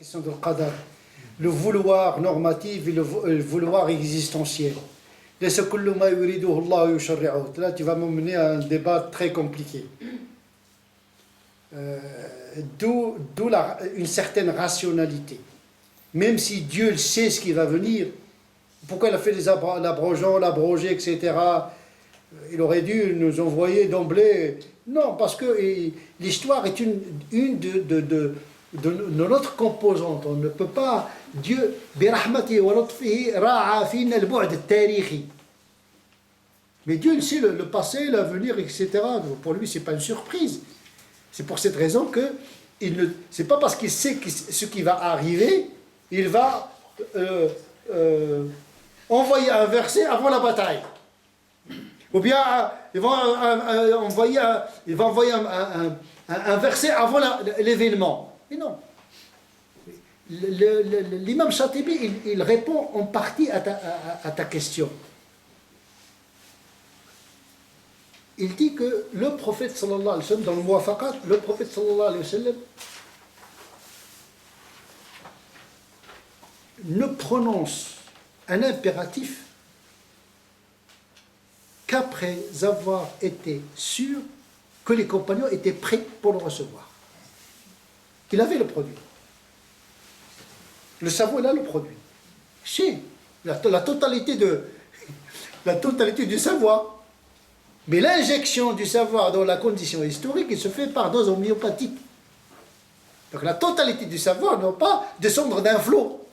question de qadar, le vouloir normatif et le vouloir existentiel. Là, tu vas m'emmener à un débat très compliqué. D'où une certaine rationalité. Même si Dieu sait ce qui va venir, pourquoi il a fait l'abrogé, etc. Il aurait dû nous envoyer d'emblée. Non, parce que l'histoire est une de notre composante. On ne peut pas. Dieu, mais Dieu il sait le passé, l'avenir, etc. Pour lui, ce n'est pas une surprise. C'est pour cette raison que c'est pas parce qu'il sait ce qui va arriver, il va envoyer un verset avant la bataille. Ou bien il va envoyer un verset avant l'événement. Mais non. L'imam Shatibi, il répond en partie à ta question. Il dit que le prophète sallallahu alayhi wa sallam, dans le Muwafaqat, le prophète sallallahu alayhi wa sallam ne prononce un impératif qu'après avoir été sûr que les compagnons étaient prêts pour le recevoir. Qu'il avait le produit. Le savoir, il a le produit. C'est la totalité du savoir. Mais l'injection du savoir dans la condition historique, il se fait par dose homéopathique. Donc la totalité du savoir ne va pas descendre d'un flot.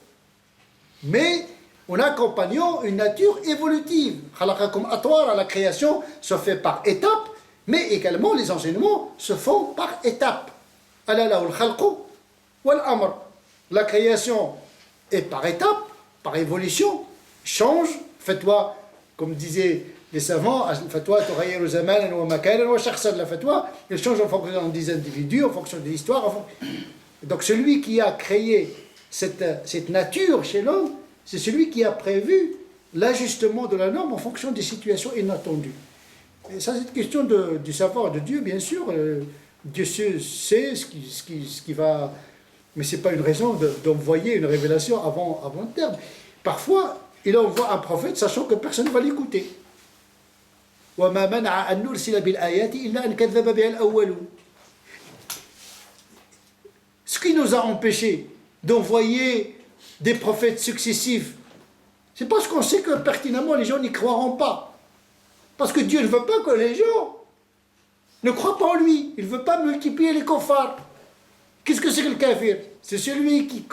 Mais en accompagnant une nature évolutive. La création se fait par étapes, mais également les enseignements se font par étapes. La création est par étapes, par évolution, change, fais-toi, comme disaient les savants, la fatwa elle change en fonction des individus, en fonction de l'histoire. Donc celui qui a créé cette nature chez l'homme, c'est celui qui a prévu l'ajustement de la norme en fonction des situations inattendues. Et ça, c'est une question du savoir de Dieu, bien sûr. Dieu sait ce qui va... Mais ce n'est pas une raison d'envoyer une révélation avant le terme. Parfois, il envoie un prophète sachant que personne ne va l'écouter. Ce qui nous a empêchés d'envoyer des prophètes successifs, c'est parce qu'on sait que pertinemment les gens n'y croiront pas. Parce que Dieu ne veut pas que les gens ne croient pas en lui. Il ne veut pas multiplier les kofars. Qu'est-ce que c'est que le kafir? C'est celui qui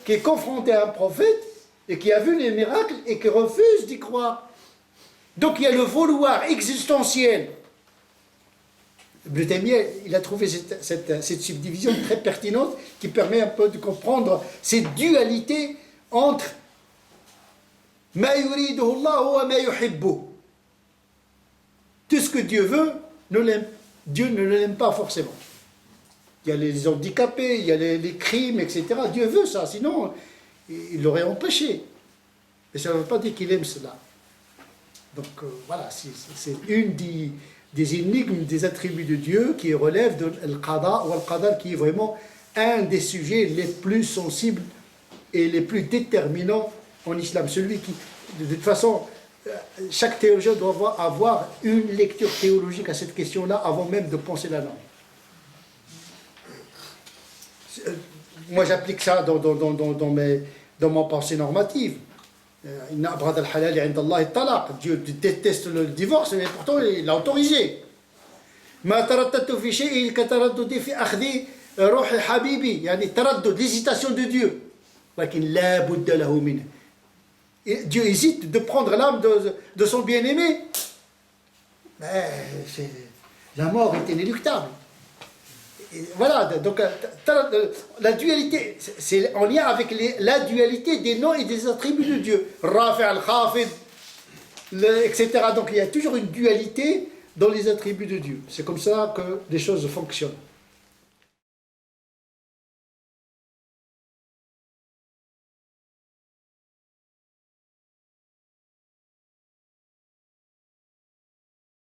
est confronté à un prophète et qui a vu les miracles et qui refuse d'y croire. Donc il y a le vouloir existentiel. Ibn Taymiyyah, il a trouvé cette subdivision très pertinente qui permet un peu de comprendre cette dualité entre ma yuriduhu Allah wa ma yuhibbu. Tout ce que Dieu veut, Dieu ne l'aime pas forcément. Il y a les handicapés, il y a les crimes, etc. Dieu veut ça, sinon il l'aurait empêché. Mais ça ne veut pas dire qu'il aime cela. Donc voilà, c'est une des énigmes, des attributs de Dieu qui relève de Al-Qada ou Al-Qadar, qui est vraiment un des sujets les plus sensibles et les plus déterminants en islam. Celui qui, de toute façon, chaque théologien doit avoir une lecture théologique à cette question-là avant même de penser la norme. Moi j'applique ça dans ma pensée normative. Dieu déteste le divorce, mais pourtant il l'a autorisé. L'hésitation de Dieu. Dieu hésite de prendre l'âme de son bien-aimé. Mais la mort est inéluctable. Et voilà, donc la dualité, c'est en lien avec la dualité des noms et des attributs de Dieu. Rafi' al-Khafid, etc. Donc il y a toujours une dualité dans les attributs de Dieu. C'est comme ça que les choses fonctionnent.